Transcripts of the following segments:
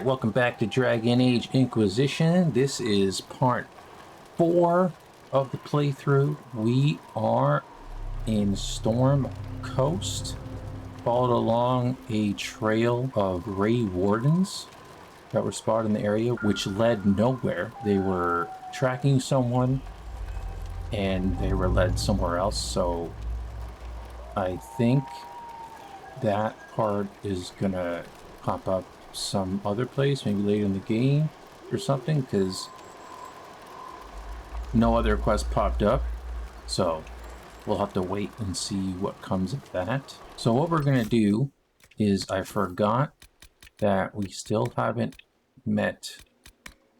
Alright, welcome back to Dragon Age Inquisition. This is part 4 of the playthrough. We are in Storm Coast, followed along a trail of Grey Wardens that were spotted in the area, which led nowhere. They were tracking someone, and they were led somewhere else, so I think that part is gonna pop up some other place, maybe later in the game or something, because no other quest popped up, so we'll have to wait and see what comes of that. So what we're gonna do is, I forgot that we still haven't met,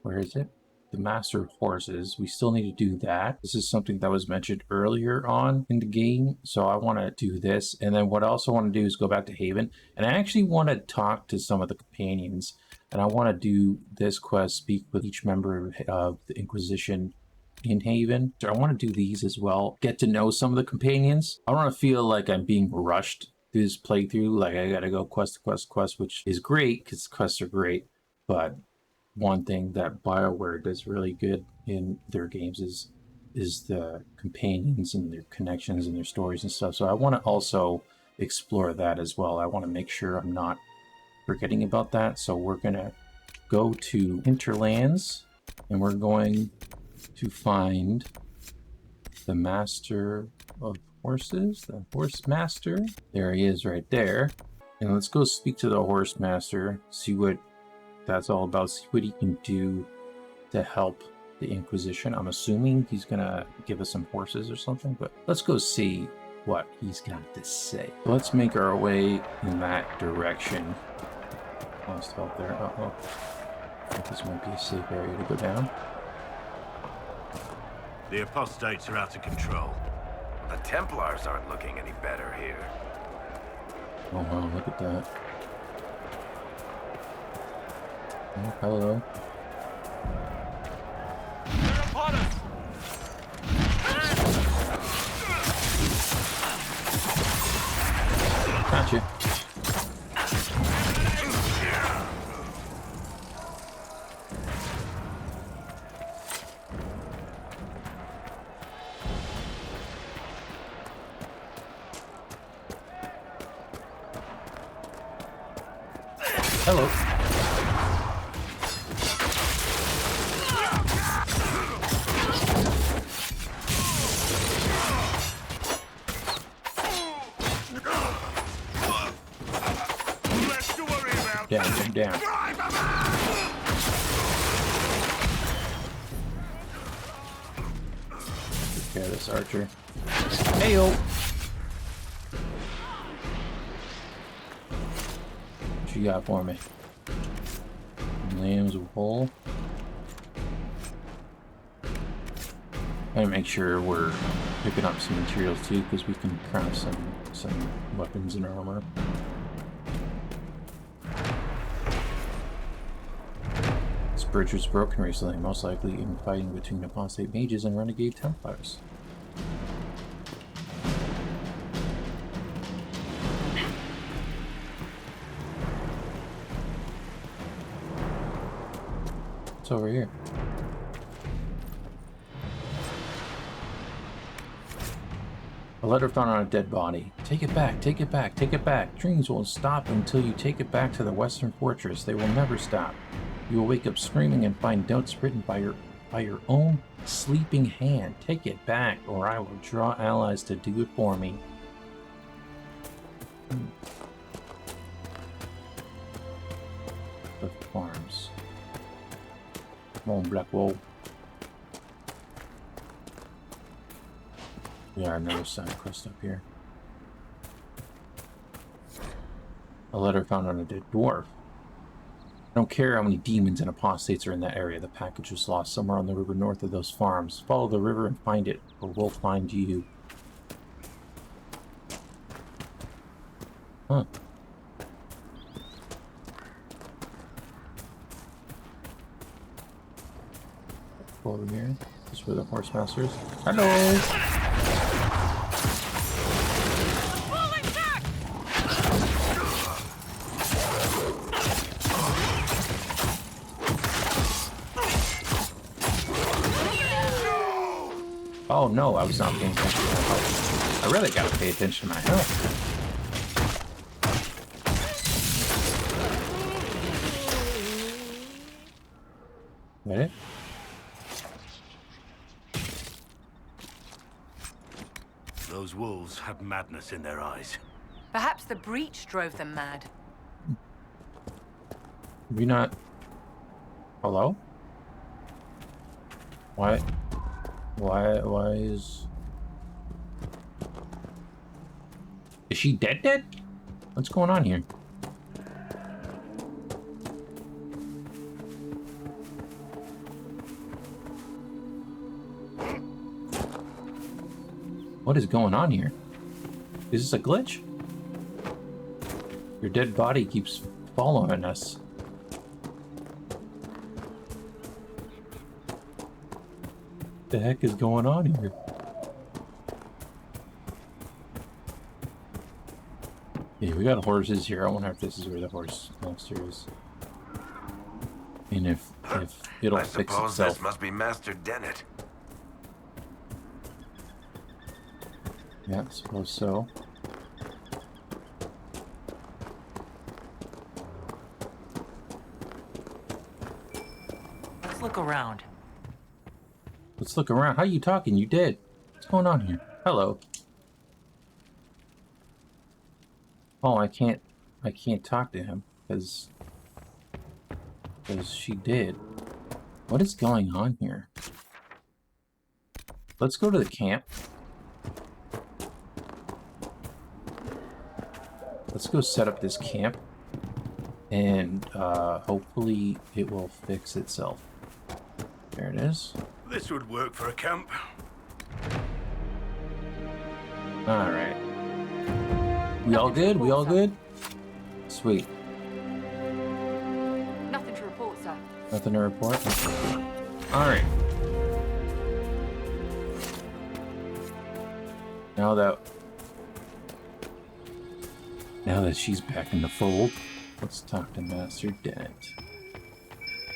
where is it? The Master of Horses. We still need to do that. This is something that was mentioned earlier on in the game, so I want to do this. And then what I also want to do is go back to Haven, and I actually want to talk to some of the companions, and I want to do this quest, speak with each member of the Inquisition in Haven. So I want to do these as well, get to know some of the companions. I don't want to feel like I'm being rushed through this playthrough, like I gotta go quest to quest to quest, which is great because quests are great, but one thing that BioWare does really good in their games is the companions and their connections and their stories and stuff. So I want to also explore that as well. I want to make sure I'm not forgetting about that. So we're going to go to Interlands, and we're going to find the Master of Horses, the Horse Master. There he is right there. And let's go speak to the Horse Master, see what that's all about, see what he can do to help the Inquisition. I'm assuming he's gonna give us some horses or something, but let's go see what he's got to say. So let's make our way in that direction. Lost help there. Uh-oh. I think this might be a safe area to go down. The apostates are out of control. The Templars aren't looking any better here. Oh wow, look at that. Oh, hello. They're upon us! Gotcha. Hello. Down, down. Take care of this archer. Heyo! What you got for me? Lamb's wool. Gotta make sure we're picking up some materials too, because we can craft some weapons and armor. Bridge was broken recently, most likely in fighting between apostate mages and renegade Templars. What's over here? A letter found on a dead body. Take it back, take it back, take it back. Dreams won't stop until you take it back to the Western Fortress. They will never stop. You will wake up screaming and find notes written by your own sleeping hand. Take it back, or I will draw allies to do it for me. The farms. Come on, Black Wolf. Yeah, another side quest up here. A letter found on a dead dwarf. I don't care how many demons and apostates are in that area. The package was lost somewhere on the river north of those farms. Follow the river and find it, or we'll find you. Huh. Go over here. This is where the horse masters. Hello! Oh no, I was not paying attention to my health. I really gotta pay attention to my health. That it? Those wolves have madness in their eyes. Perhaps the breach drove them mad. We not... Hello? Why is... Is she dead? What's going on here? What is going on here? Is this a glitch? Your dead body keeps following us. What the heck is going on here? Yeah, we got horses here. I wonder if this is where the horse monster is. And if it'll I fix suppose itself. this must be Master Dennett. Yeah, I suppose so. Let's look around. Let's look around. How you talking? You dead. What's going on here? Hello. Oh, I can't talk to him because she did. What is going on here? Let's go to the camp. Let's go set up this camp, and hopefully it will fix itself. There it is. This would work for a camp. All right. We all good? We all good? Sweet. Nothing to report, sir. Nothing to report? All right. Now that she's back in the fold, let's talk to Master Dennett.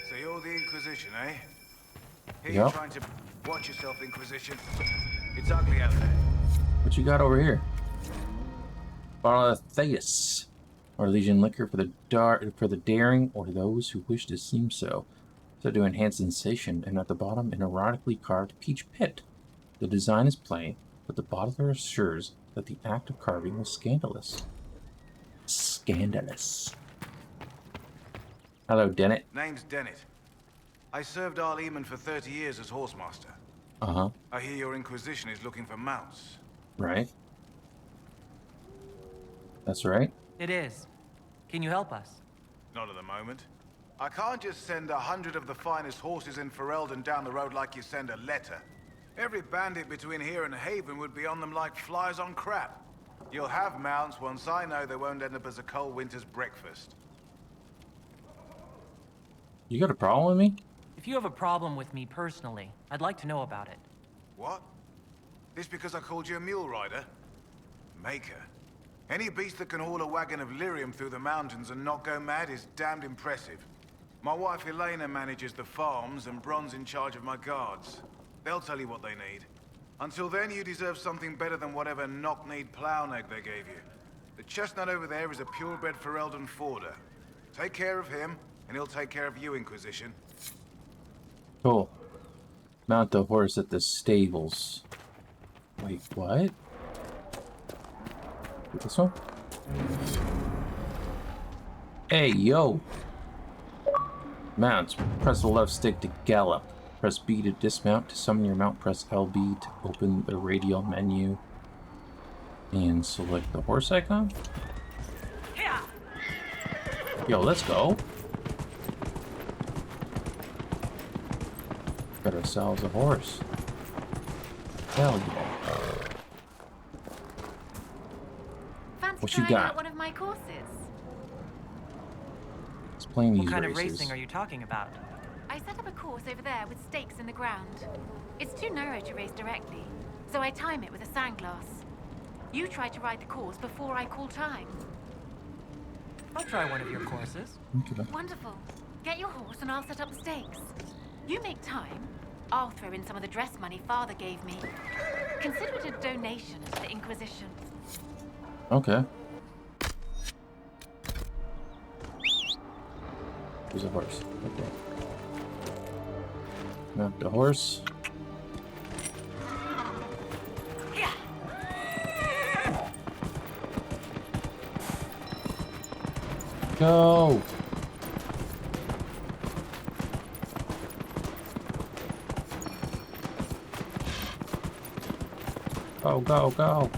So you're the Inquisition, eh? Here Yep. you're trying to watch yourself, Inquisition. It's ugly out there. What you got over here? Bottle of Theus, or Legion liquor for the daring or those who wish to seem so. So to enhance sensation, and at the bottom an erotically carved peach pit. The design is plain, but the bottler assures that the act of carving was scandalous. Scandalous. Hello, Dennett. Name's Dennett. I served Arleman for 30 years as horsemaster. Uh-huh. I hear your Inquisition is looking for mounts. Right. That's right. It is. Can you help us? Not at the moment. I can't just send 100 of the finest horses in Ferelden down the road like you send a letter. Every bandit between here and Haven would be on them like flies on crap. You'll have mounts once I know they won't end up as a cold winter's breakfast. You got a problem with me? If you have a problem with me personally, I'd like to know about it. What? This because I called you a mule rider? Maker. Any beast that can haul a wagon of lyrium through the mountains and not go mad is damned impressive. My wife Elena manages the farms and Bron's in charge of my guards. They'll tell you what they need. Until then, you deserve something better than whatever knock-kneed plow egg they gave you. The chestnut over there is a purebred Ferelden forder. Take care of him, and he'll take care of you, Inquisition. Cool. Mount the horse at the stables. Wait, what? This one? Hey, yo! Mounts. Press the left stick to gallop. Press B to dismount. To summon your mount, press LB to open the radial menu. And select the horse icon. Yo, let's go! Got ourselves a horse. Hell yeah. Fancy What you trying got? out one of my courses? Let's play these What kind races. of racing are you talking about? I set up a course over there with stakes in the ground. It's too narrow to race directly, so I time it with a sandglass. You try to ride the course before I call time. I'll try one of your courses. Okay. Wonderful. Get your horse and I'll set up the stakes. You make time, I'll throw in some of the dress money Father gave me. Consider it a donation to the Inquisition. Okay. There's a horse. Okay. Mount the horse. Go! Go, go, go!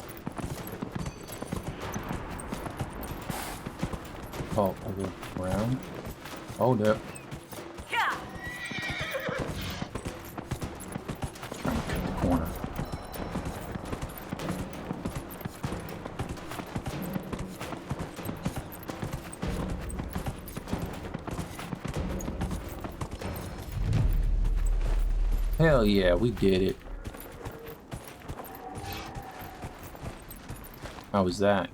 Oh, over around. Hold up. Trying to cut the corner. Hell yeah, we did it. How was that?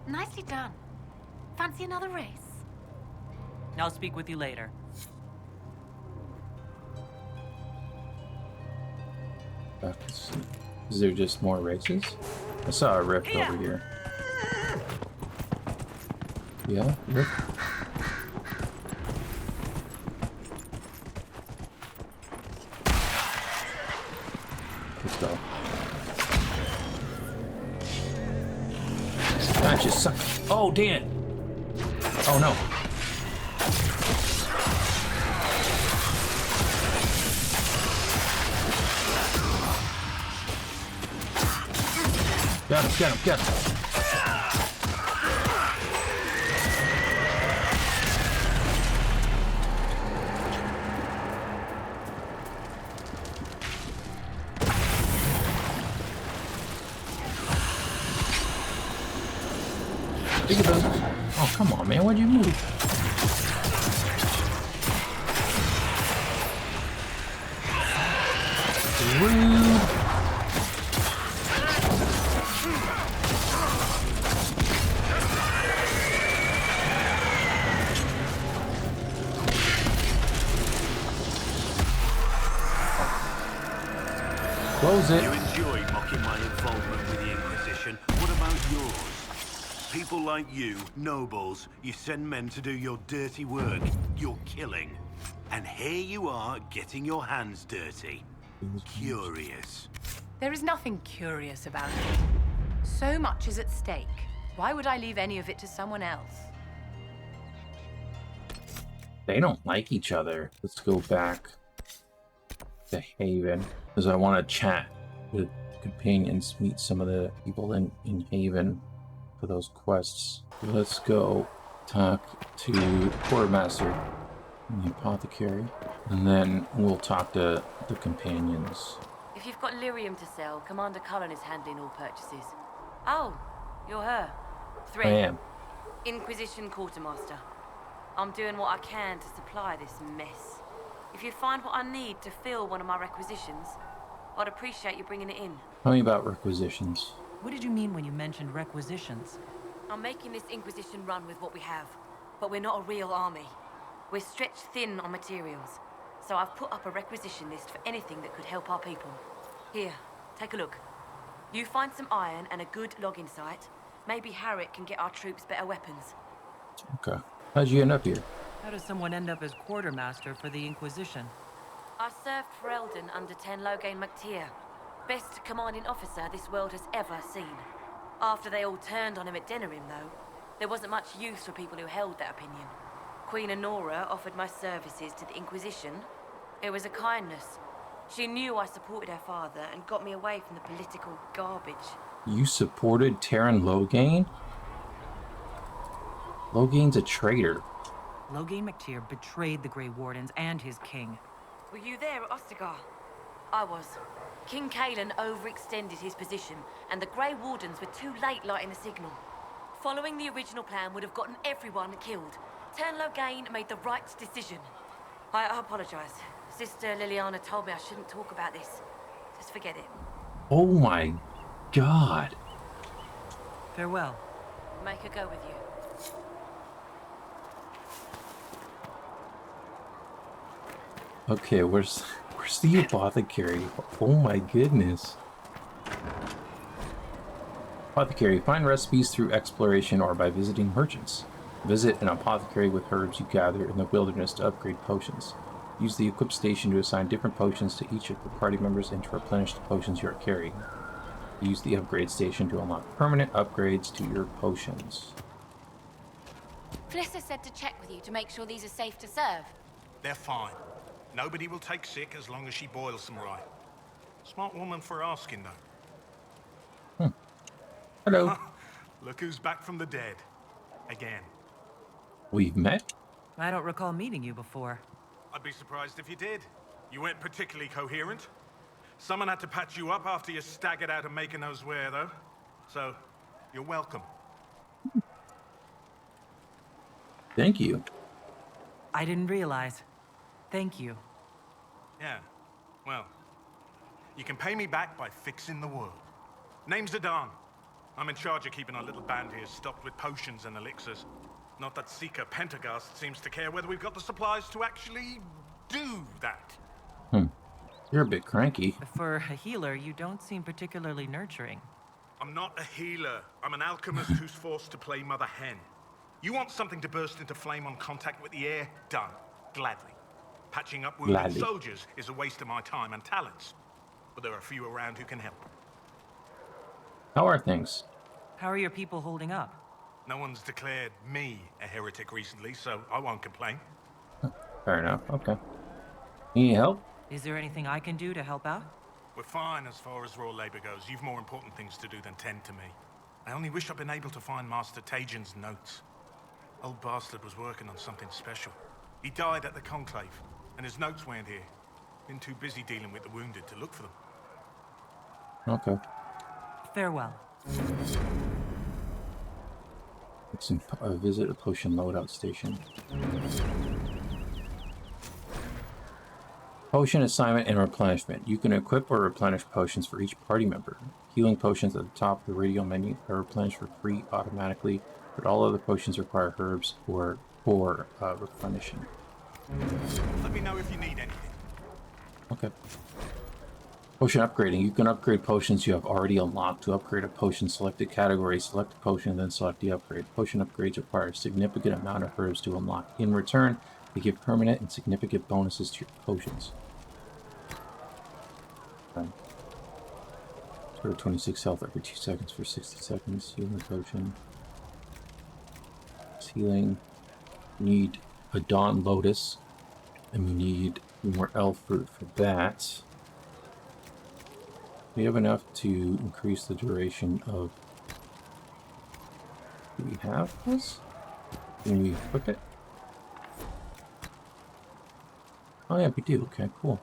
Nicely done. Fancy another race? I'll speak with you later. Let's see. Is there just more races? I saw a rift over here. Yeah, rift. Let's go. That just sucks. Oh, damn it. Oh, no. Got him, got him, got him. Think about it. Oh, come on, man. Why'd you move? Rude. Close it. You enjoy mocking my involvement with the Inquisition. What about yours? People like you, nobles, you send men to do your dirty work. You're killing. And here you are, getting your hands dirty. Curious. There is nothing curious about it. So much is at stake. Why would I leave any of it to someone else? They don't like each other. Let's go back to Haven, because I want to chat with companions, meet some of the people in Haven for those quests. Let's go talk to Quartermaster and the Apothecary, and then we'll talk to the companions. If you've got lyrium to sell, Commander Cullen is handling all purchases. Oh, you're her. I am. Inquisition Quartermaster. I'm doing what I can to supply this mess. If you find what I need to fill one of my requisitions, I'd appreciate you bringing it in. Tell me about requisitions. What did you mean when you mentioned requisitions? I'm making this Inquisition run with what we have, but we're not a real army. We're stretched thin on materials, so I've put up a requisition list for anything that could help our people. Here, take a look. You find some iron and a good logging site, maybe Harriet can get our troops better weapons. Okay. How'd you end up here? How does someone end up as quartermaster for the Inquisition? I served for Eldon under Ten Loghain MacTier, best commanding officer this world has ever seen. After they all turned on him at Denerim, though, there wasn't much use for people who held that opinion. Queen Honora offered my services to the Inquisition. It was a kindness. She knew I supported her father and got me away from the political garbage. You supported Terran Loghain? Loghain's a traitor. Loghain MacTier betrayed the Grey Wardens and his king. Were you there at Ostagar? I was. King Kaelan overextended his position, and the Grey Wardens were too late lighting the signal. Following the original plan would have gotten everyone killed. Ten Loghain made the right decision. I apologize. Sister Liliana told me I shouldn't talk about this. Just forget it. Oh my god. Farewell. Make her go with you. Okay, where's the apothecary? Oh my goodness. Apothecary. Find recipes through exploration or by visiting merchants. Visit an apothecary with herbs you gather in the wilderness to upgrade potions. Use the equip station to assign different potions to each of the party members and to replenish the potions you are carrying. Use the upgrade station to unlock permanent upgrades to your potions. Felissa said to check with you to make sure these are safe to serve. They're fine. Nobody will take sick as long as she boils them right. Smart woman for asking, though. Hello. Look who's back from the dead. Again. We've met? I don't recall meeting you before. I'd be surprised if you did. You weren't particularly coherent. Someone had to patch you up after you staggered out of making those wear, though. So, you're welcome. Thank you. I didn't realize. Thank you. Yeah. Well, you can pay me back by fixing the world. Name's Adan. I'm in charge of keeping our little band here stocked with potions and elixirs. Not that Seeker Pentagast seems to care whether we've got the supplies to actually do that. You're a bit cranky. For a healer, you don't seem particularly nurturing. I'm not a healer. I'm an alchemist who's forced to play Mother Hen. You want something to burst into flame on contact with the air? Done. Gladly. Patching up wounded Gladly. soldiers is a waste of my time and talents. But there are a few around who can help. How are things? How are your people holding up? No one's declared me a heretic recently, so I won't complain. Fair enough. Okay. Need help? Is there anything I can do to help out? We're fine as far as raw labor goes. You've more important things to do than tend to me. I only wish I'd been able to find Master Tajin's notes. Old bastard was working on something special. He died at the Conclave, and his notes weren't here. Been too busy dealing with the wounded to look for them. Okay. Farewell. Let's visit a potion loadout station. Potion assignment and replenishment. You can equip or replenish potions for each party member. Healing potions at the top of the radio menu are replenished for free automatically, but all other potions require herbs or replenishing. Let me know if you need anything. Okay. Potion upgrading. You can upgrade potions you have already unlocked. To upgrade a potion, select a category, select a potion, then select the upgrade. Potion upgrades require a significant amount of herbs to unlock. In return, they give permanent and significant bonuses to your potions. Okay. Sort of 26 health every 2 seconds for 60 seconds. Healing potion. Healing. Need a Dawn Lotus. And we need more elf fruit for that. We have enough to increase the duration of... Do we have this? Can we equip it? Oh yeah, we do. Okay, cool.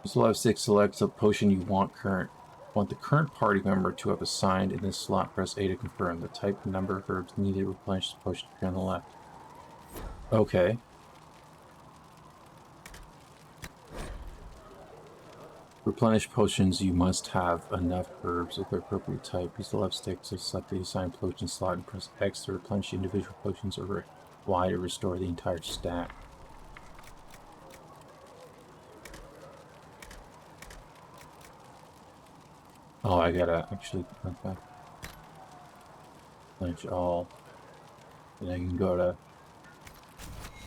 Slot 6 selects a potion you want the current party member to have assigned in this slot. Press A to confirm. The type and number of herbs needed to replenish the potion appear on the left. Okay. Replenish potions, you must have enough herbs of the appropriate type. Use the left stick to select the assigned potion slot and press X to replenish individual potions, or Y to restore the entire stack. Oh, I gotta actually... Okay. Replenish all. And I can go to...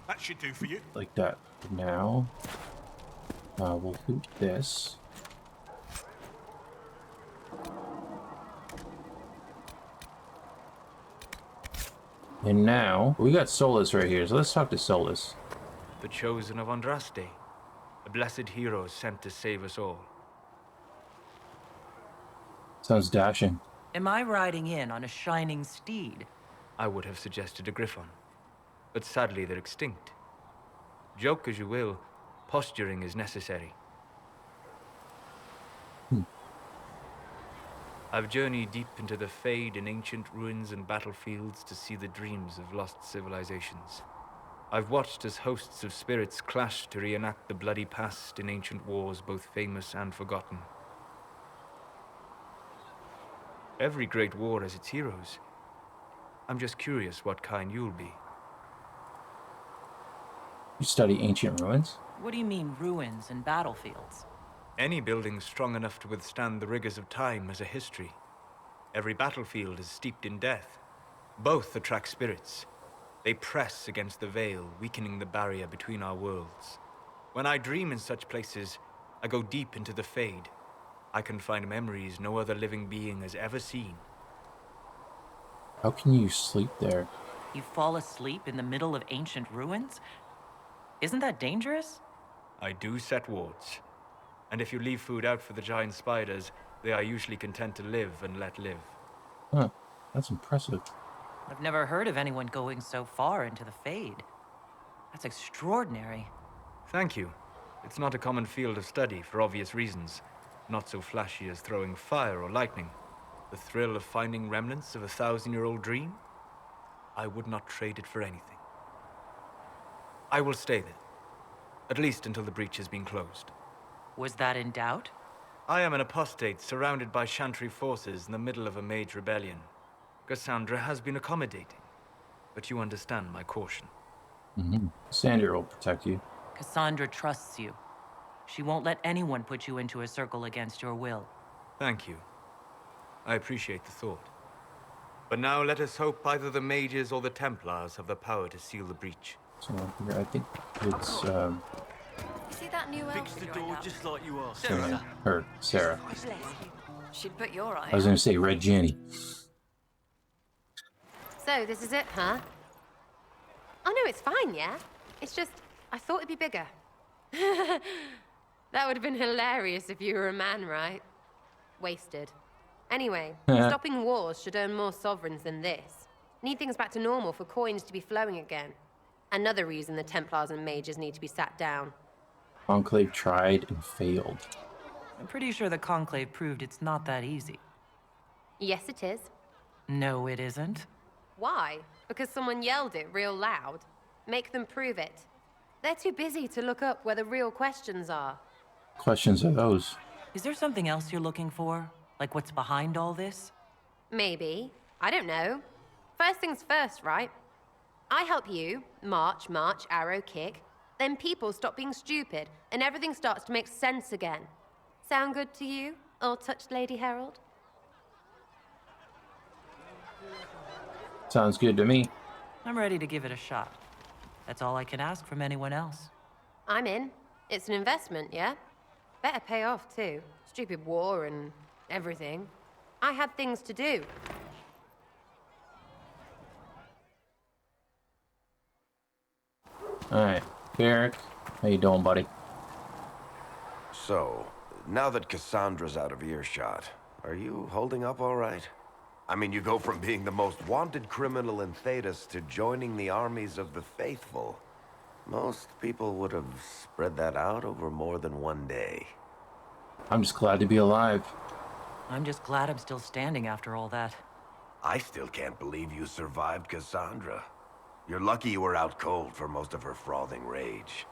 That should do for you. Like that. Now... we'll loot this. And now, we got Solus right here, so let's talk to Solus. The chosen of Andraste, a blessed hero sent to save us all. Sounds dashing. Am I riding in on a shining steed? I would have suggested a griffon, but sadly they're extinct. Joke as you will, posturing is necessary. I've journeyed deep into the Fade in ancient ruins and battlefields to see the dreams of lost civilizations. I've watched as hosts of spirits clash to reenact the bloody past in ancient wars, both famous and forgotten. Every great war has its heroes. I'm just curious what kind you'll be. You study ancient ruins? What do you mean, ruins and battlefields? Any building strong enough to withstand the rigors of time has a history. Every battlefield is steeped in death. Both attract spirits. They press against the veil, weakening the barrier between our worlds. When I dream in such places, I go deep into the Fade. I can find memories no other living being has ever seen. How can you sleep there? You fall asleep in the middle of ancient ruins? Isn't that dangerous? I do set wards. And if you leave food out for the giant spiders, they are usually content to live and let live. Huh, that's impressive. I've never heard of anyone going so far into the Fade. That's extraordinary. Thank you. It's not a common field of study for obvious reasons. Not so flashy as throwing fire or lightning. The thrill of finding remnants of a 1,000-year-old dream? I would not trade it for anything. I will stay there. At least until the breach has been closed. Was that in doubt? I am an apostate surrounded by Chantry forces in the middle of a mage rebellion. Cassandra has been accommodating, but you understand my caution. Cassandra will protect you. Cassandra trusts you. She won't let anyone put you into a circle against your will. Thank you. I appreciate the thought. But now let us hope either the mages or the Templars have the power to seal the breach. So I think it's You see that new elf Fix the that door joined up? just like you asked. her, Sarah. Bless you. She'd put your eye I was out. gonna say Red Jenny. So, this is it, huh? Oh no, it's fine, yeah? It's just, I thought it'd be bigger. That would have been hilarious if you were a man, right? Wasted. Anyway, stopping wars should earn more sovereigns than this. Need things back to normal for coins to be flowing again. Another reason the Templars and mages need to be sat down. Conclave tried and failed. I'm pretty sure the Conclave proved it's not that easy. Yes, it is. No, it isn't. Why? Because someone yelled it real loud. Make them prove it. They're too busy to look up where the real questions are. Questions are those? Is there something else you're looking for? Like what's behind all this? Maybe. I don't know. First things first, right? I help you, march, arrow, kick. Then people stop being stupid, and everything starts to make sense again. Sound good to you, all-touched Lady Herald? Sounds good to me. I'm ready to give it a shot. That's all I can ask from anyone else. I'm in. It's an investment, yeah? Better pay off, too. Stupid war and everything. I had things to do. Alright, Derek, how you doing, buddy? So, now that Cassandra's out of earshot, are you holding up all right? I mean, you go from being the most wanted criminal in Thedas to joining the armies of the faithful. Most people would have spread that out over more than one day. I'm just glad to be alive. I'm just glad I'm still standing after all that. I still can't believe you survived Cassandra. You're lucky you were out cold for most of her frothing rage.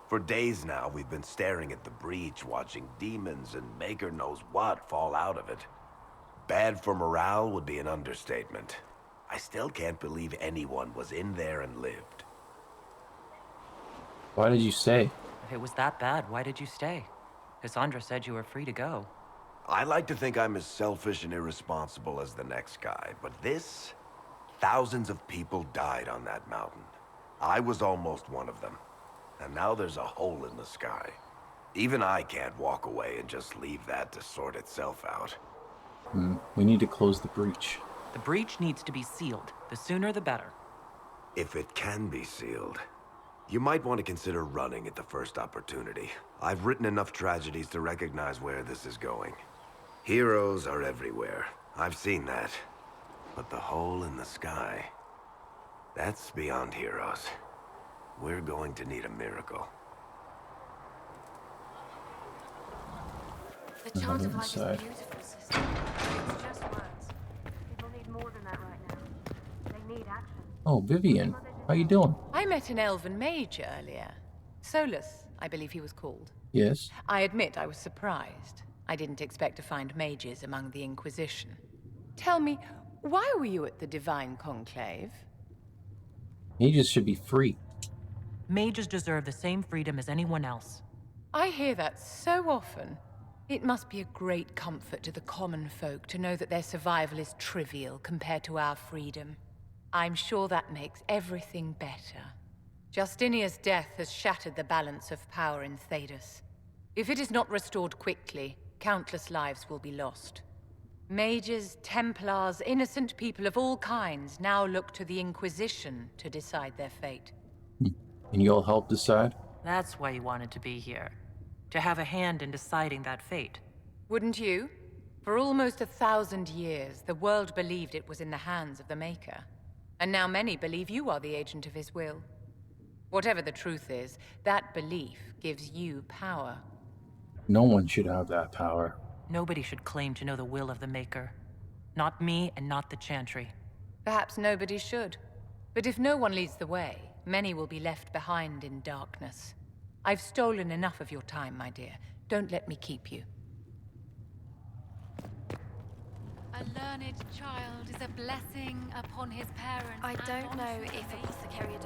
For days now, we've been staring at the breach, watching demons and Maker knows what fall out of it. Bad for morale would be an understatement. I still can't believe anyone was in there and lived. Why did you stay? If it was that bad, why did you stay? Cassandra said you were free to go. I like to think I'm as selfish and irresponsible as the next guy, but this... Thousands of people died on that mountain. I was almost one of them. And now there's a hole in the sky. Even I can't walk away and just leave that to sort itself out. We need to close the breach. The breach needs to be sealed. The sooner the better. If it can be sealed, you might want to consider running at the first opportunity. I've written enough tragedies to recognize where this is going. Heroes are everywhere. I've seen that. But the hole in the sky, that's beyond heroes. We're going to need a miracle. The chant of life is Inside. beautiful, sister. It's just words. People need more than that right now. They need action. Oh, Vivian, how you doing? I met an elven mage earlier. Solus, I believe he was called. Yes. I admit I was surprised. I didn't expect to find mages among the Inquisition. Tell me, why were you at the Divine Conclave? Mages should be free. Mages deserve the same freedom as anyone else. I hear that so often. It must be a great comfort to the common folk to know that their survival is trivial compared to our freedom. I'm sure that makes everything better. Justinia's death has shattered the balance of power in Thedas. If it is not restored quickly, countless lives will be lost. Mages, Templars, innocent people of all kinds now look to the Inquisition to decide their fate. And you'll help decide? That's why you wanted to be here. To have a hand in deciding that fate. Wouldn't you? For almost 1,000 years, the world believed it was in the hands of the Maker. And now many believe you are the agent of his will. Whatever the truth is, that belief gives you power. No one should have that power. Nobody should claim to know the will of the Maker. Not me and not the Chantry. Perhaps nobody should. But if no one leads the way, many will be left behind in darkness. I've stolen enough of your time, my dear. Don't let me keep you. A learned child is a blessing upon his parents. I and don't on know his if face. Apothecary...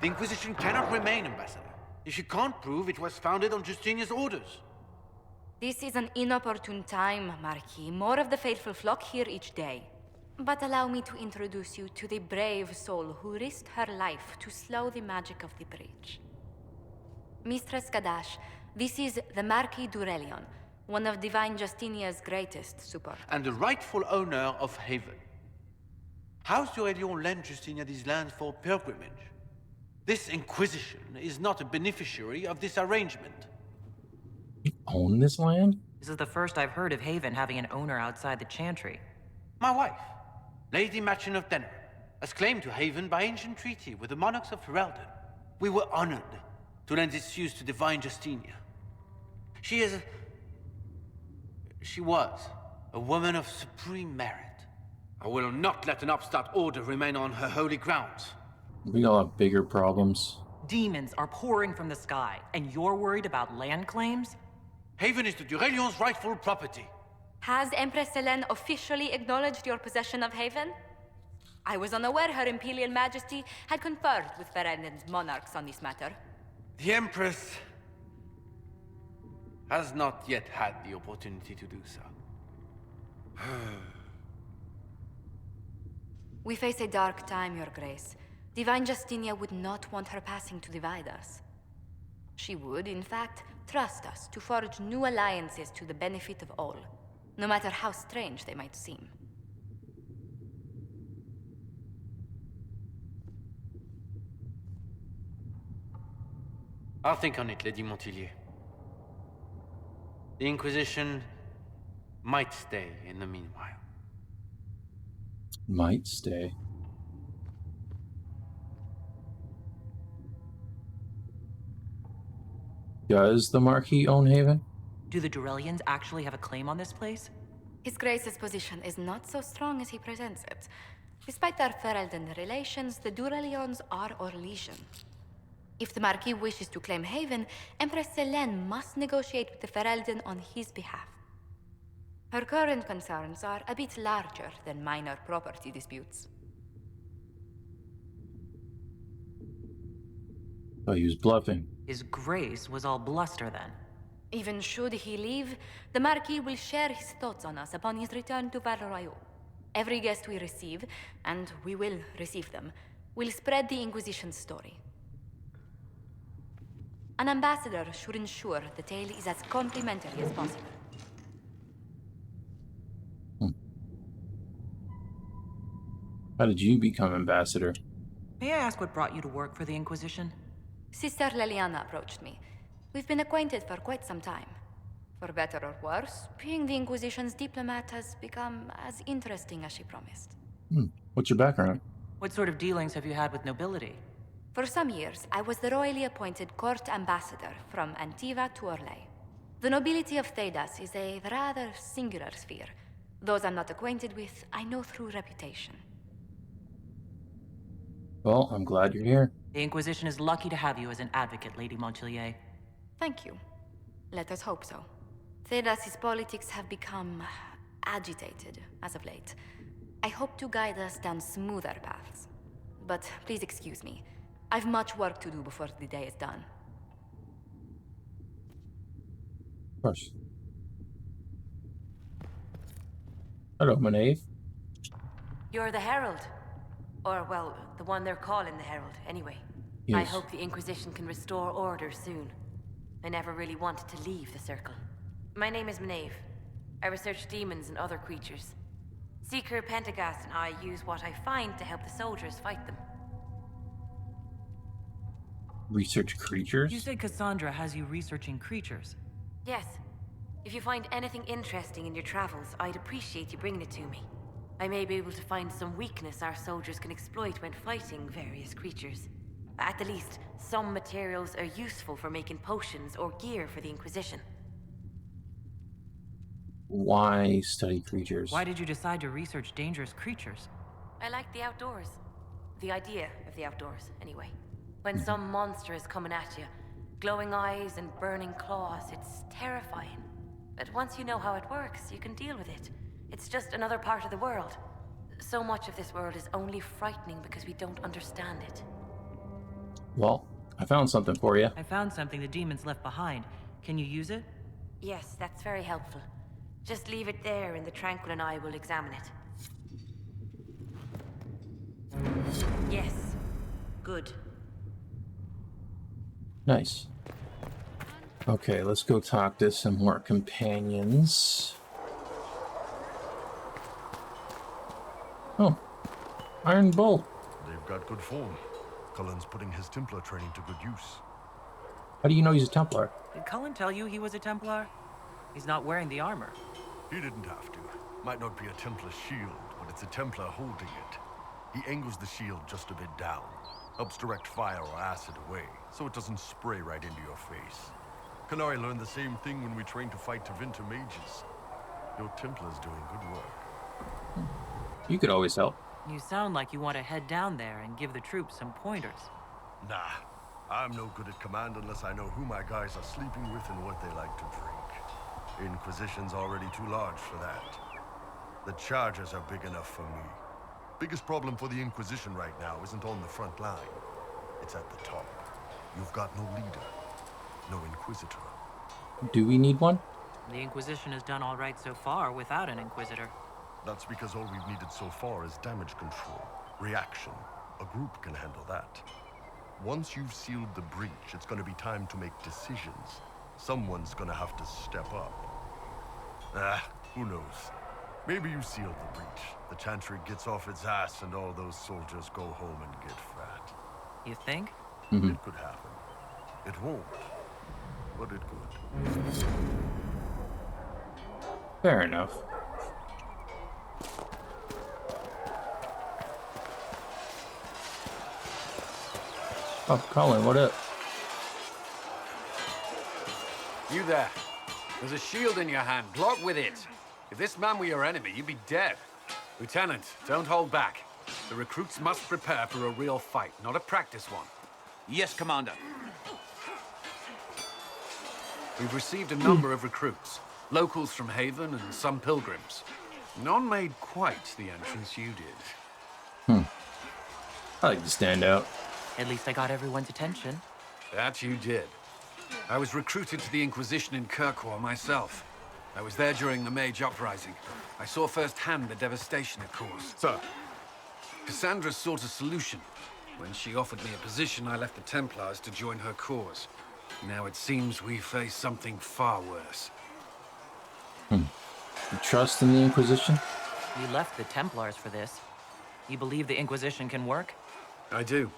The Inquisition cannot remain, Ambassador, if you can't prove it was founded on Justinia's orders. This is an inopportune time, Marquis. More of the faithful flock here each day. But allow me to introduce you to the brave soul who risked her life to slow the magic of the breach. Mistress Kadash, this is the Marquis d'Aurelion, one of Divine Justinia's greatest supporters. And the rightful owner of Haven. House d'Aurelion lent Justinia these lands for pilgrimage. This Inquisition is not a beneficiary of this arrangement. You own this land? This is the first I've heard of Haven having an owner outside the Chantry. My wife, Lady Machin of Denner, has claimed to Haven by ancient treaty with the monarchs of Ferelden. We were honored to lend its use to Divine Justinia. She was a woman of supreme merit. I will not let an upstart order remain on her holy grounds. We all have bigger problems. Demons are pouring from the sky, and you're worried about land claims? Haven is the d'Aurelion's rightful property. Has Empress Selene officially acknowledged your possession of Haven? I was unaware Her Imperial Majesty had conferred with Ferelden's monarchs on this matter. The Empress has not yet had the opportunity to do so. We face a dark time, Your Grace. Divine Justinia would not want her passing to divide us. She would, in fact, trust us to forge new alliances to the benefit of all, no matter how strange they might seem. I'll think on it, Lady Montillier. The Inquisition might stay in the meanwhile. Might stay. Does the Marquis own Haven? Do the Durelians actually have a claim on this place? His Grace's position is not so strong as he presents it. Despite their Ferelden relations, the Durelions are our legion. If the Marquis wishes to claim Haven, Empress Selene must negotiate with the Ferelden on his behalf. Her current concerns are a bit larger than minor property disputes. Oh, he was bluffing. His Grace was all bluster then. Even should he leave, the Marquis will share his thoughts on us upon his return to Val Royeaux. Every guest we receive, and we will receive them, will spread the Inquisition's story. An ambassador should ensure the tale is as complimentary as possible. How did you become ambassador? May I ask what brought you to work for the Inquisition? Sister Leliana approached me. We've been acquainted for quite some time. For better or worse, being the Inquisition's diplomat has become as interesting as she promised. What's your background? What sort of dealings have you had with nobility? For some years, I was the royally appointed court ambassador from Antiva to Orlais. The nobility of Thedas is a rather singular sphere. Those I'm not acquainted with, I know through reputation. Well, I'm glad you're here. The Inquisition is lucky to have you as an advocate, Lady Montillier. Thank you. Let us hope so. Thedas's politics have become agitated as of late. I hope to guide us down smoother paths. But please excuse me. I've much work to do before the day is done. Of course. Hello, Anaid. You're the Herald. Or, well, the one they're calling the Herald, anyway. Yes. I hope the Inquisition can restore order soon. I never really wanted to leave the Circle. My name is Maeve. I research demons and other creatures. Seeker, Pentagast, and I use what I find to help the soldiers fight them. Research creatures? You said Cassandra has you researching creatures. Yes. If you find anything interesting in your travels, I'd appreciate you bringing it to me. I may be able to find some weakness our soldiers can exploit when fighting various creatures. At the least, some materials are useful for making potions or gear for the Inquisition. Why study creatures? Why did you decide to research dangerous creatures? I like the outdoors. The idea of the outdoors, anyway. When some monster is coming at you, glowing eyes and burning claws, it's terrifying. But once you know how it works, you can deal with it. It's just another part of the world. So much of this world is only frightening because we don't understand it. Well, I found something for you. I found something the demons left behind. Can you use it? Yes, that's very helpful. Just leave it there and the Tranquil and I will examine it. Yes. Good. Nice. Okay, let's go talk to some more companions. Oh, Iron Bull. They've got good form. Cullen's putting his Templar training to good use. How do you know he's a Templar? Did Cullen tell you he was a Templar? He's not wearing the armor. He didn't have to. Might not be a Templar shield, but it's a Templar holding it. He angles the shield just a bit down. Helps direct fire or acid away, so it doesn't spray right into your face. Canary learned the same thing when we trained to fight Tevinter mages. Your Templar's doing good work. You could always help. You sound like you want to head down there and give the troops some pointers. Nah, I'm no good at command unless I know who my guys are sleeping with and what they like to drink. Inquisition's already too large for that. The charges are big enough for me. Biggest problem for the Inquisition right now isn't on the front line. It's at the top. You've got no leader, no Inquisitor. Do we need one? The Inquisition has done all right so far without an Inquisitor. That's because all we've needed so far is damage control, reaction. A group can handle that. Once you've sealed the breach, it's gonna be time to make decisions. Someone's gonna have to step up. Who knows? Maybe you sealed the breach. The Chantry gets off its ass and all those soldiers go home and get fat. You think? It could happen. It won't, but it could. Fair enough. Oh, Colin, what up? You there. There's a shield in your hand. Block with it. If this man were your enemy, you'd be dead. Lieutenant, don't hold back. The recruits must prepare for a real fight, not a practice one. Yes, Commander. We've received a number of recruits. Locals from Haven and some pilgrims. None made quite the entrance you did. I like to stand out. At least I got everyone's attention. That you did. I was recruited to the Inquisition in Kirkwall myself. I was there during the Mage Uprising. I saw firsthand the devastation it caused. Sir. Cassandra sought a solution. When she offered me a position, I left the Templars to join her cause. Now it seems we face something far worse. You trust in the Inquisition? You left the Templars for this. You believe the Inquisition can work? I do.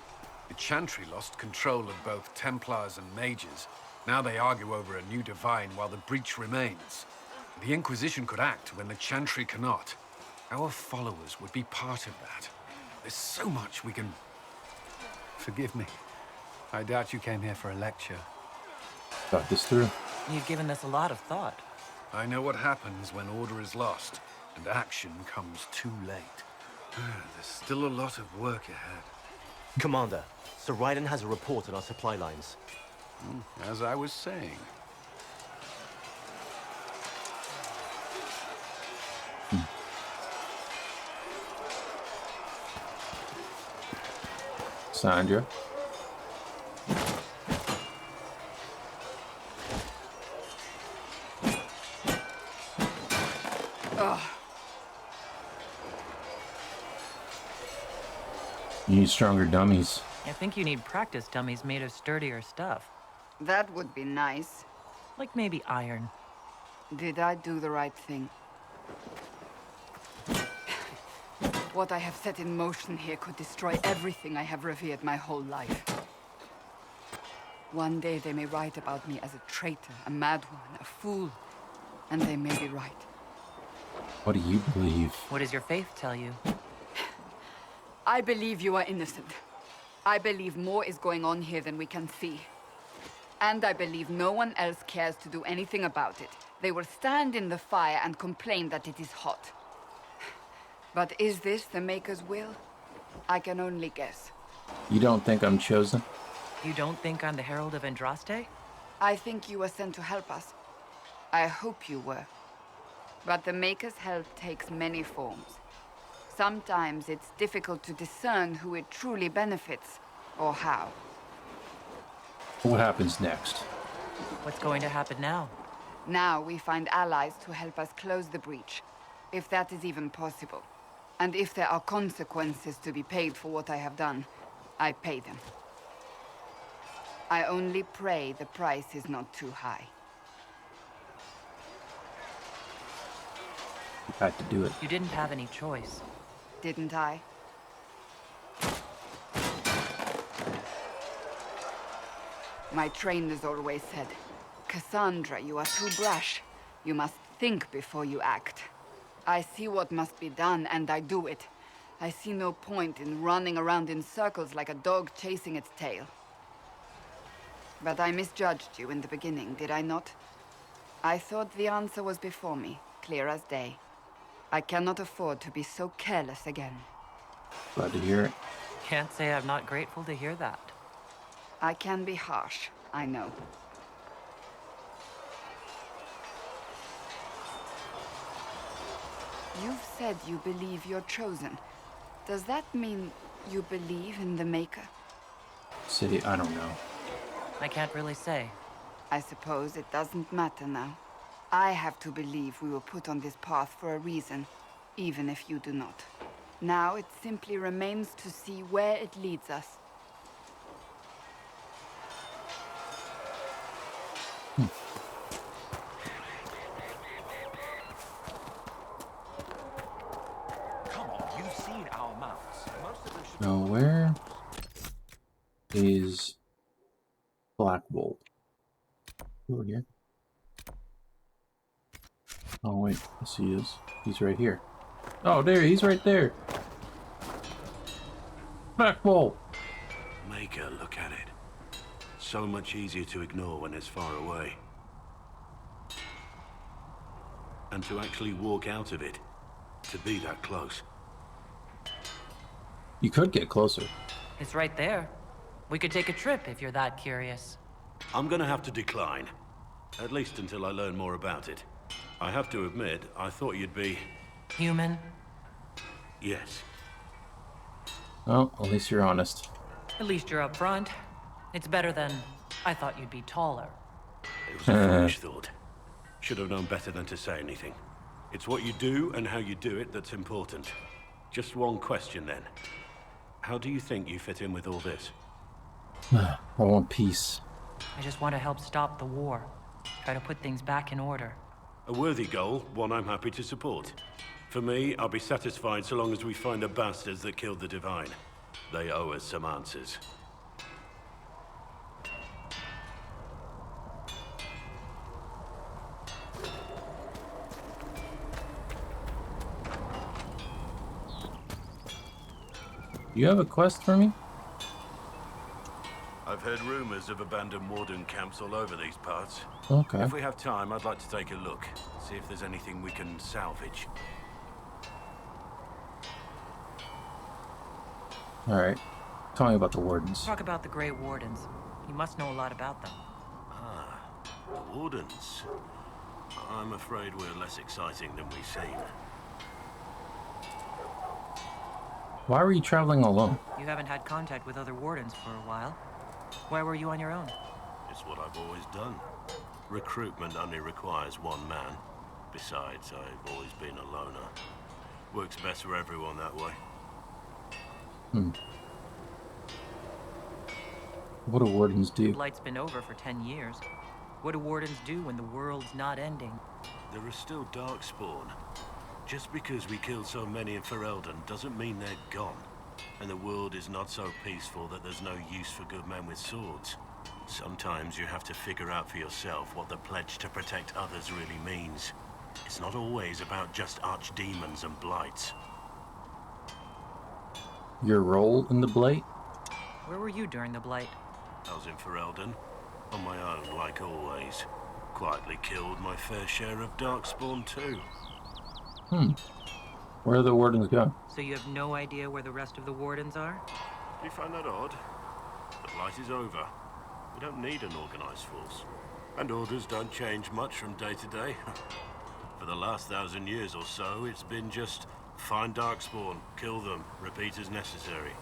The Chantry lost control of both Templars and Mages. Now they argue over a new divine while the breach remains. The Inquisition could act when the Chantry cannot. Our followers would be part of that. There's so much we can... Forgive me. I doubt you came here for a lecture. Thought this through. You've given this a lot of thought. I know what happens when order is lost, and action comes too late. There's still a lot of work ahead. Commander, Sir Raiden has a report on our supply lines. As I was saying. Cassandra. You need stronger dummies. I think you need practice dummies made of sturdier stuff. That would be nice. Like maybe iron. Did I do the right thing? What I have set in motion here could destroy everything I have revered my whole life. One day they may write about me as a traitor, a madwoman, a fool. And they may be right. What do you believe? What does your faith tell you? I believe you are innocent. I believe more is going on here than we can see. And I believe no one else cares to do anything about it. They will stand in the fire and complain that it is hot. But is this the Maker's will? I can only guess. You don't think I'm chosen? You don't think I'm the Herald of Andraste? I think you were sent to help us. I hope you were. But the Maker's help takes many forms. Sometimes it's difficult to discern who it truly benefits, or how. What happens next? What's going to happen now? Now we find allies to help us close the breach, if that is even possible. And if there are consequences to be paid for what I have done, I pay them. I only pray the price is not too high. You had to do it. You didn't have any choice. Didn't I? My trainers always said, Cassandra, you are too brash. You must think before you act. I see what must be done, and I do it. I see no point in running around in circles like a dog chasing its tail. But I misjudged you in the beginning, did I not? I thought the answer was before me, clear as day. I cannot afford to be so careless again. Glad to hear it. Can't say I'm not grateful to hear that. I can be harsh, I know. You've said you believe you're chosen. Does that mean you believe in the Maker? See, I don't know. I can't really say. I suppose it doesn't matter now. I have to believe we were put on this path for a reason, even if you do not. Now it simply remains to see where it leads us. Come on, you've seen our maps. Most of them should Now where is Black Bolt? Over here. Oh wait, yes he is. He's right here. Oh, there, he's right there. Black Bolt. Maker, look at it. So much easier to ignore when it's far away. And to actually walk out of it, to be that close. You could get closer. It's right there. We could take a trip if you're that curious. I'm gonna have to decline. At least until I learn more about it. I have to admit, I thought you'd be... Human? Yes. Well, at least you're honest. At least you're up front. It's better than I thought you'd be taller. It was a foolish thought. Should have known better than to say anything. It's what you do and how you do it that's important. Just one question then. How do you think you fit in with all this? I want peace. I just want to help stop the war. Try to put things back in order. A worthy goal, one I'm happy to support. For me, I'll be satisfied so long as we find the bastards that killed the Divine. They owe us some answers. You have a quest for me? I've heard rumors of abandoned warden camps all over these parts. Okay. If we have time, I'd like to take a look. See if there's anything we can salvage. Alright. Tell me about the wardens. Talk about the Grey Wardens. You must know a lot about them. Ah, the wardens. I'm afraid we're less exciting than we seem. Why were you traveling alone? You haven't had contact with other wardens for a while. Why were you on your own? It's what I've always done. Recruitment only requires one man. Besides, I've always been a loner. Works best for everyone that way. What do wardens do? Blight's been over for 10 years. What do wardens do when the world's not ending? There are still Darkspawn. Just because we killed so many in Ferelden doesn't mean they're gone. And the world is not so peaceful that there's no use for good men with swords. Sometimes you have to figure out for yourself what the pledge to protect others really means. It's not always about just archdemons and blights. Your role in the Blight? Where were you during the Blight? I was in Ferelden, on my own like always. Quietly killed my fair share of Darkspawn too. Where are the wardens go? So you have no idea where the rest of the wardens are? You find that odd? The Blight is over. We don't need an organized force. And orders don't change much from day to day. For the last 1,000 years or so, it's been just find Darkspawn, kill them, repeat as necessary.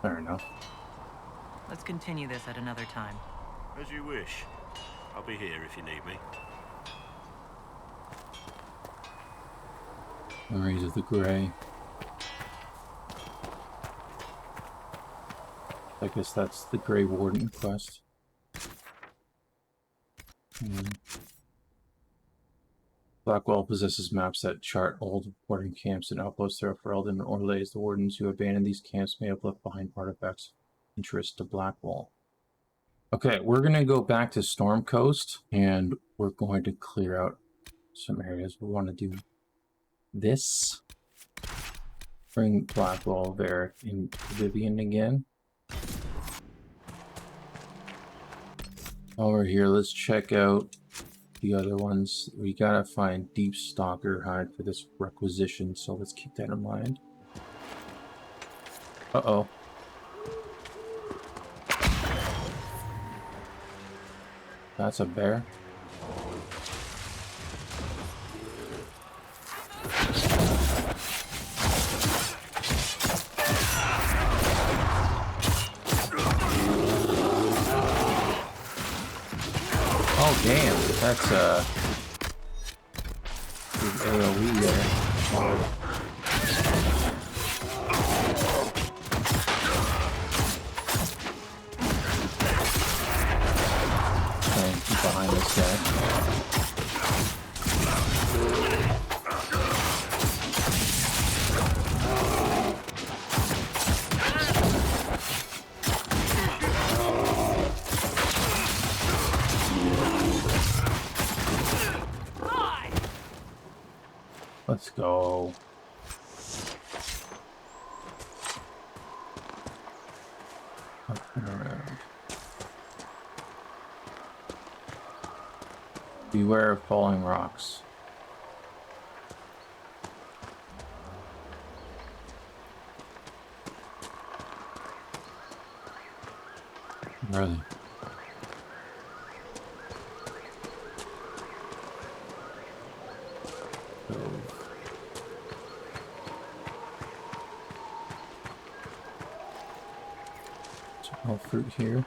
Fair enough. Let's continue this at another time. As you wish. I'll be here if you need me. Memories of the Grey. I guess that's the Grey Warden quest. Blackwell possesses maps that chart old warden camps and outposts throughout Ferelden and Orlays. The wardens who abandoned these camps may have left behind artifacts of interest to Blackwell. Okay, we're going to go back to Storm Coast, and we're going to clear out some areas. We want to do this. Bring Blackwell, Varric, and Vivian again. While we're here, let's check out the other ones. We gotta find Deep Stalker hide for this requisition, so let's keep that in mind. Uh-oh. That's a bear. Oh damn, that's AoE there. Keep behind this guy. Let's go. Up and around. Beware of falling rocks. Where are they? All fruit here.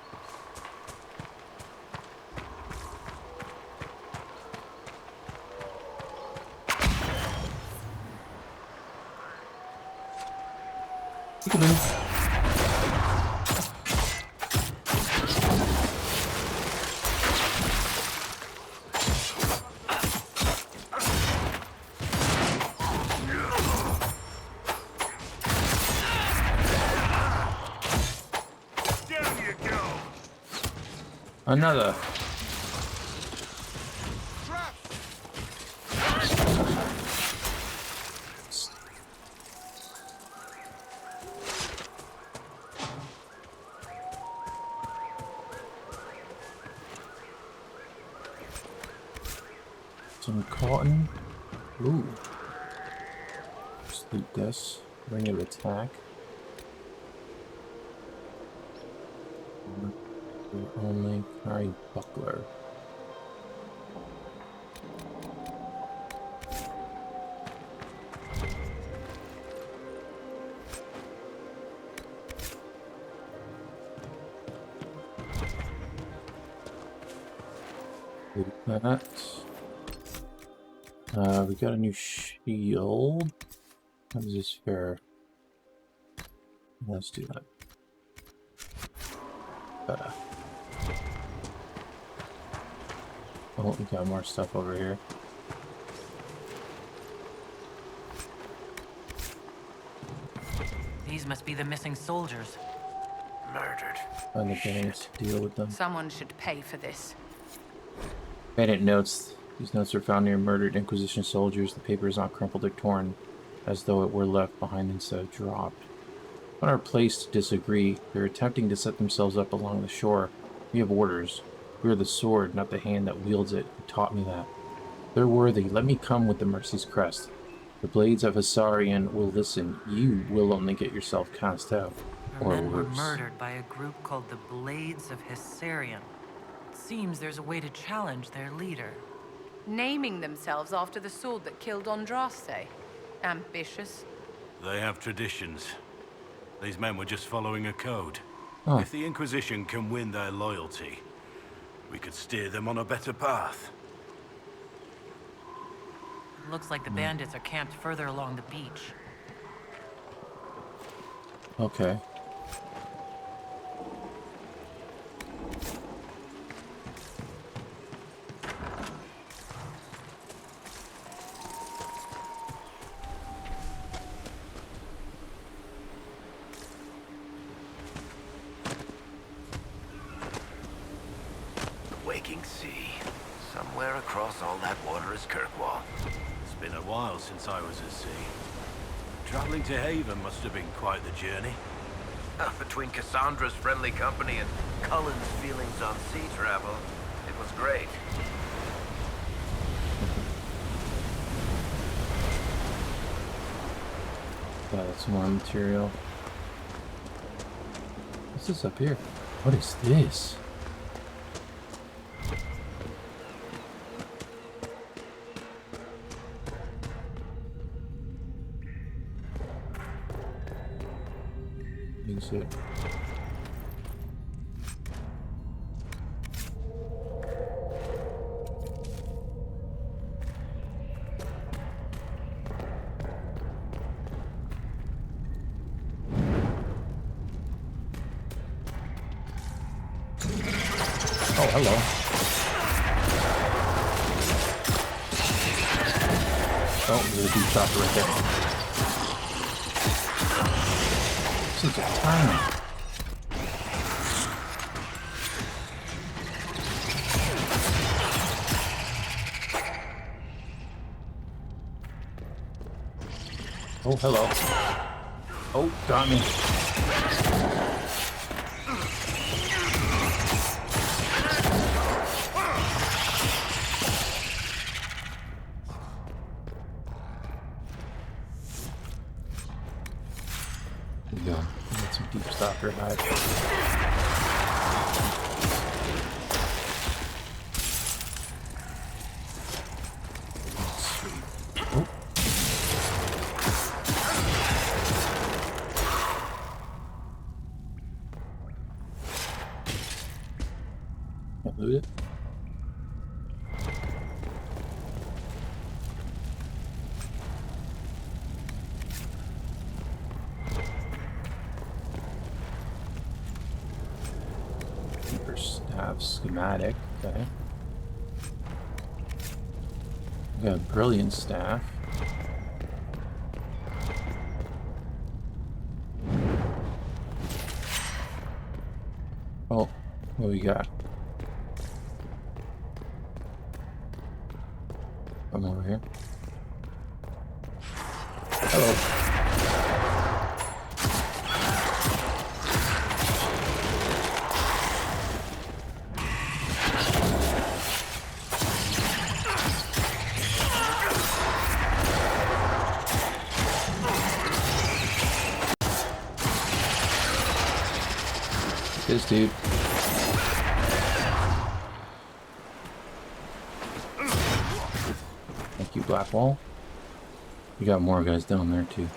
Another. Some cotton. Ooh. Sleep this. Ring of attack. Only carry buckler. Loot that. We got a new shield. How does this fare? Let's do that. Oh, we got more stuff over here. These must be the missing soldiers. Murdered. Find the bandits to deal with them. Someone should pay for this. Bandit notes. These notes are found near murdered Inquisition soldiers. The paper is not crumpled or torn, as though it were left behind instead of dropped. On our place to disagree, they're attempting to set themselves up along the shore. We have orders. We are the sword, not the hand that wields it, who taught me that. They're worthy. Let me come with the Mercy's crest. The blades of Hissarian will listen. You will only get yourself cast out. Our Or men were worse. murdered by a group called the Blades of Hissarian. It seems there's a way to challenge their leader. Naming themselves after the sword that killed Andraste. Ambitious. They have traditions. These men were just following a code. Huh. If the Inquisition can win their loyalty, we could steer them on a better path. Looks like the bandits are camped further along the beach. Okay. Waking sea. Somewhere across all that water is Kirkwall. It's been a while since I was at sea. Traveling to Haven must have been quite the journey. Between Cassandra's friendly company and Cullen's feelings on sea travel, it was great. That's more material. What's this up here? What is this? Use it. Oh, hello. Oh, there's a deep chopper right there. This is a tiny. Oh, hello. Oh, got me. There we go. Get some deep stalker hide. Oh. Can't loot it. Keeper staff schematic. Okay. We got a brilliant staff. Oh, what we got? Come over here. Hello. This dude. Thank you, Blackwall. We got more guys down there too.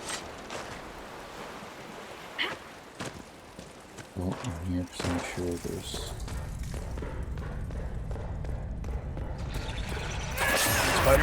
Oh, in here, because I'm sure there's. bud.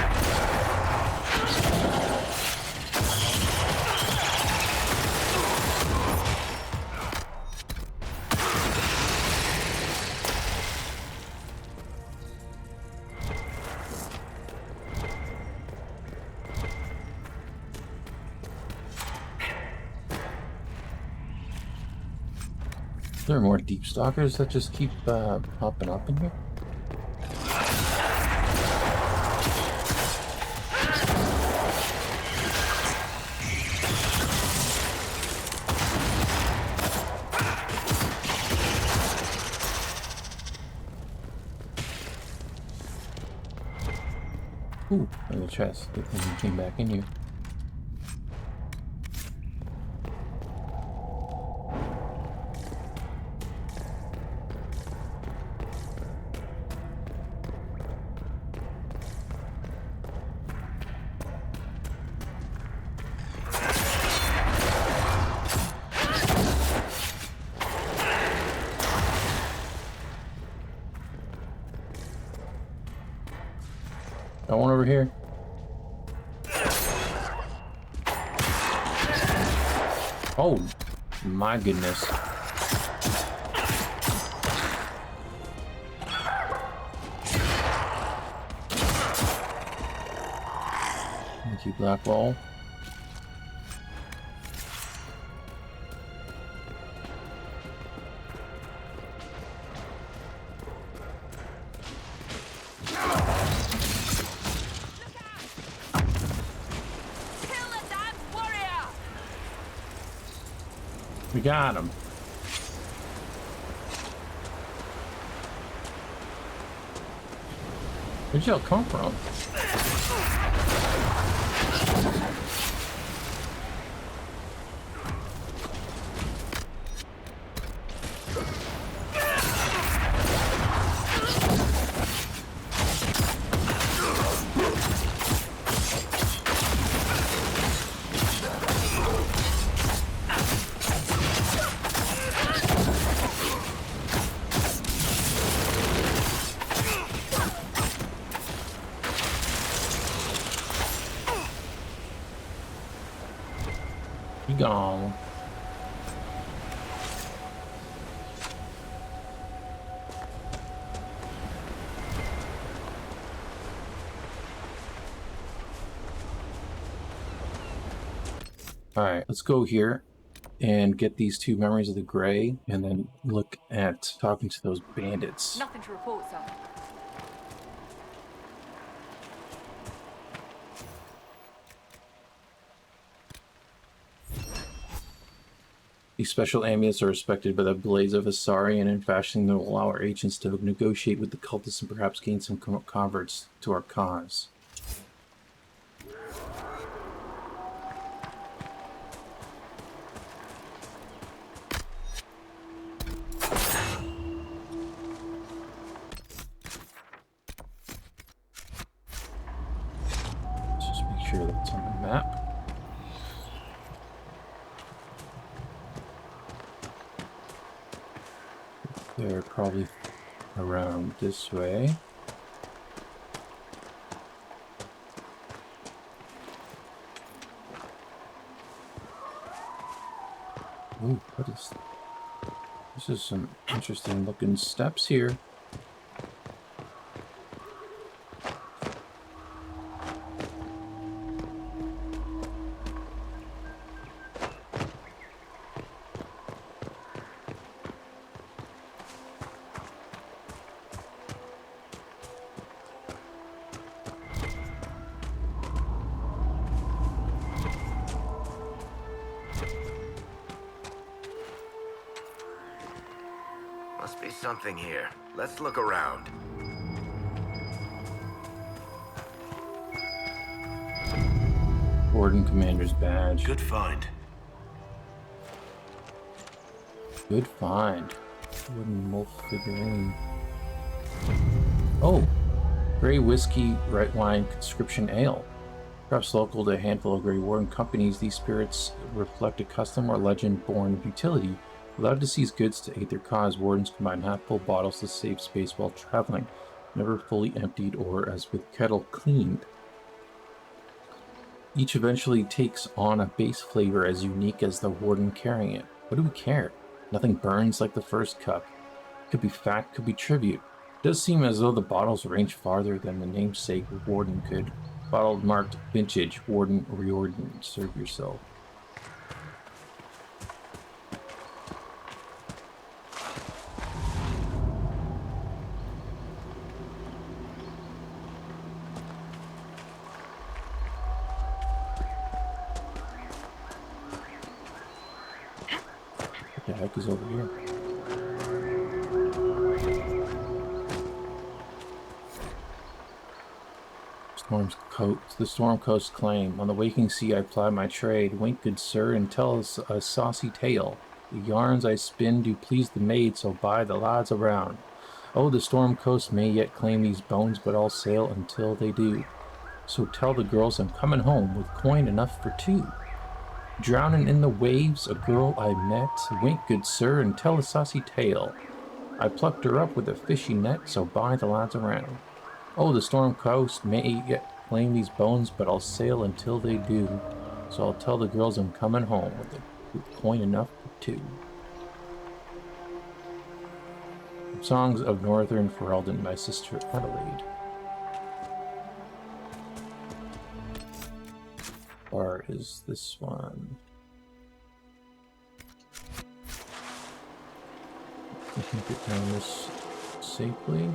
There are more deep stalkers that just keep popping up in here. Ooh, there's a chest. Good thing we came back in here. Got one over here. Oh, my goodness. Thank you, Black Ball. We got him. Where'd y'all come from? Be gone. Alright, let's go here and get these two memories of the Grey and then look at talking to those bandits. Nothing to report, sir. These special amulets are respected by the Blades of Asari, and in fashioning them will allow our agents to negotiate with the cultists and perhaps gain some converts to our cause. Let's just make sure that's on the map. They're probably around this way. Ooh, what is... This is some interesting looking steps here. Must be something here. Let's look around. Warden Commander's badge. Good find. Good find. Wooden wolf figurine. Oh! Grey whiskey, white wine, conscription ale. Perhaps local to a handful of Grey Warden companies, these spirits reflect a custom or legend born of utility. Allowed to seize goods to aid their cause, wardens combine half-full bottles to save space while traveling. never fully emptied or as with kettle cleaned. Each eventually takes on a base flavor as unique as the warden carrying it. What do we care? Nothing burns like the first cup. Could be fact, could be tribute. It does seem as though the bottles range farther than the namesake warden could. Bottle marked vintage, warden, reorden, serve yourself. What the heck is over here? The Storm Coast claim. On the waking sea I ply my trade. Wink, good sir, and tell us a saucy tale. The yarns I spin do please the maid, so buy the lads around. Oh, the Storm Coast may yet claim these bones, but I'll sail until they do. So tell the girls I'm coming home with coin enough for two. Drowning in the waves, a girl I met. Wink, good sir, and tell a saucy tale. I plucked her up with a fishy net, so buy the lads around. Oh, the Storm Coast may yet claim these bones, but I'll sail until they do. So I'll tell the girls I'm coming home with coin enough for two. Songs of Northern Ferelden by Sister Anaid. Or is this one? I can get down this safely.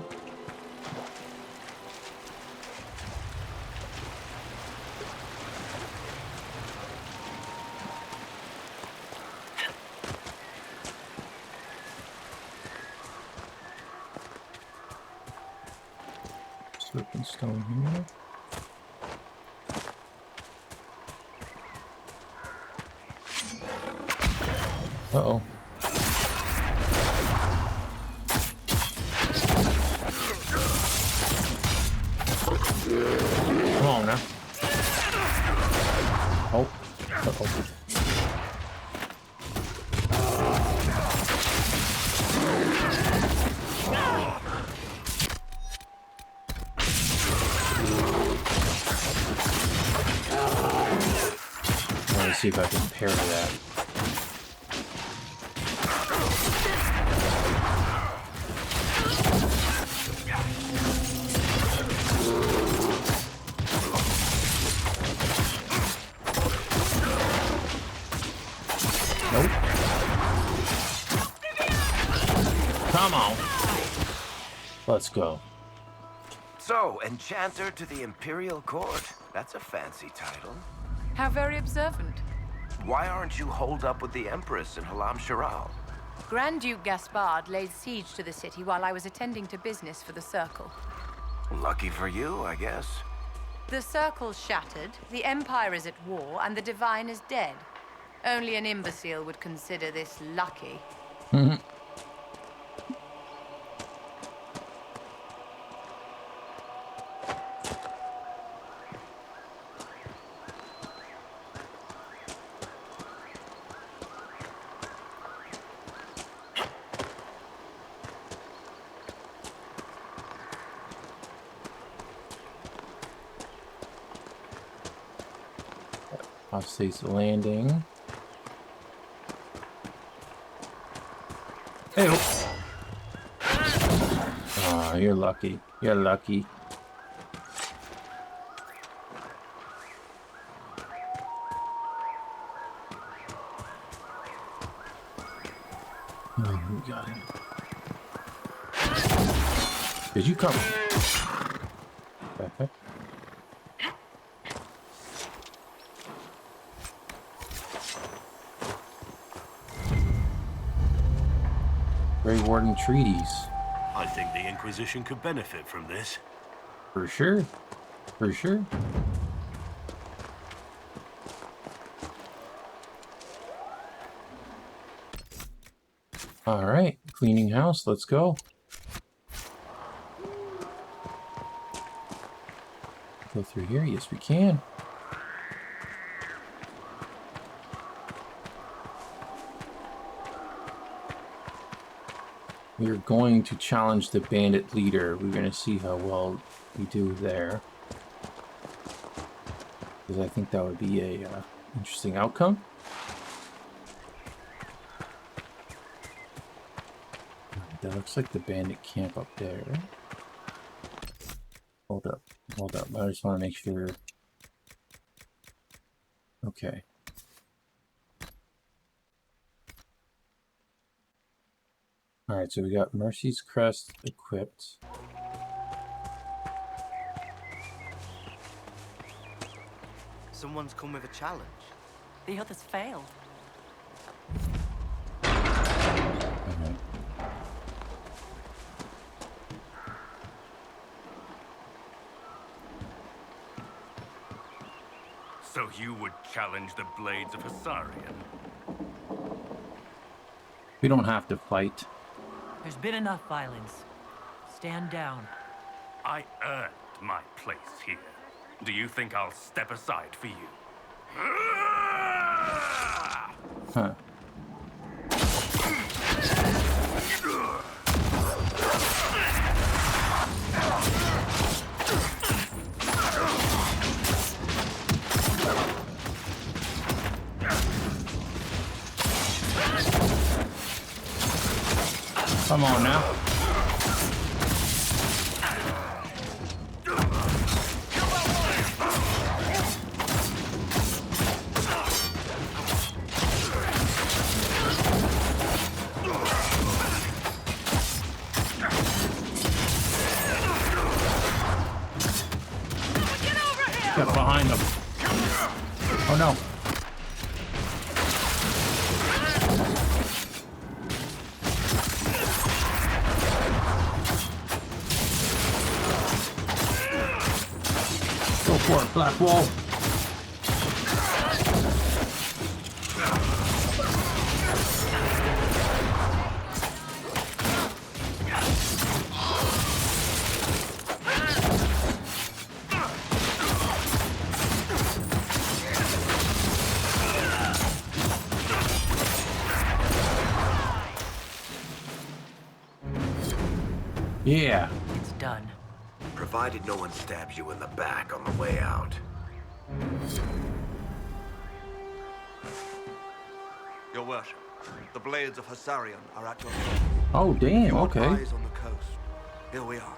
Serpent stone here. Uh-oh. Come on now. Oh. Uh-oh. Let's see if I can parry that. Nope. Come on. Let's go. So, Enchanter to the Imperial Court. That's a fancy title. How very observant. Why aren't you holed up with the Empress in Halam Shiral? Grand Duke Gaspard laid siege to the city while I was attending to business for the Circle. Lucky for you, I guess. The Circle's shattered, the Empire is at war, and the Divine is dead. Only an imbecile would consider this lucky. Offstate's landing. Hey. Oh, you're lucky. You're lucky. Oh, we got him. Did you come? Okay. Grey Warden treaties. I think the Inquisition could benefit from this. For sure. For sure. Alright, cleaning house, let's go. Go through here, yes we can. we're going to challenge the bandit leader. We're going to see how well we do there. Because I think that would be a interesting outcome. That looks like the bandit camp up there. Hold up. I just want to make sure. Okay. Alright, so we got Mercy's Crest equipped. Someone's come with a challenge. The others failed. Okay. So you would challenge the Blades of Hasarian? We don't have to fight. There's been enough violence. Stand down. I earned my place here. Do you think I'll step aside for you? Huh. Come on now. Get behind them. Oh no. Go for it, Black Wall. Yeah. It's done. Provided no one stabs you in the back on the way out. Your worship, the Blades of Hasarian are at your service. Oh, damn, okay. Eyes on the coast. Here we are.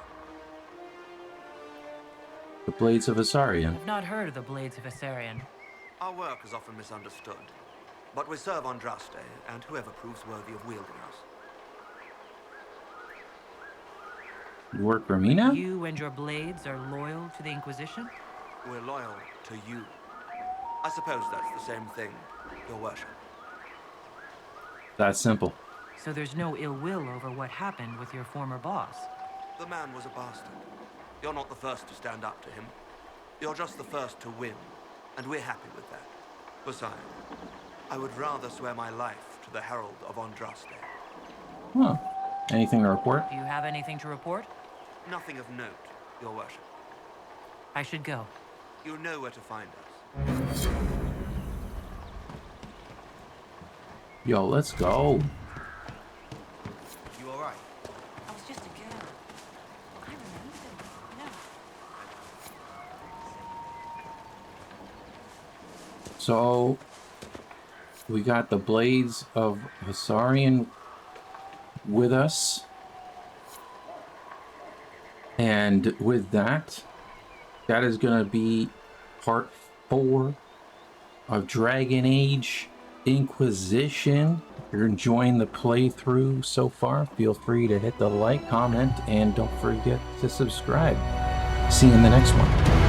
The Blades of Hasarian. I've not heard of the Blades of Hasarian. Our work is often misunderstood, but we serve Andraste and whoever proves worthy of wielding us. You work for me now? You and your blades are loyal to the Inquisition? We're loyal to you. I suppose that's the same thing, your worship. That's simple. So there's no ill will over what happened with your former boss? The man was a bastard. You're not the first to stand up to him. You're just the first to win, and we're happy with that. Besides, I would rather swear my life to the Herald of Andraste. Huh. Anything to report? Do you have anything to report? Nothing of note, your worship. I should go. You know where to find us. Yo, let's go. You alright? I was just a girl. I remember them. No. So, we got the Blades of Hasarian with us. And with that, that is going to be part 4 of Dragon Age Inquisition. If you're enjoying the playthrough so far, feel free to hit the like, comment, and don't forget to subscribe. See you in the next one.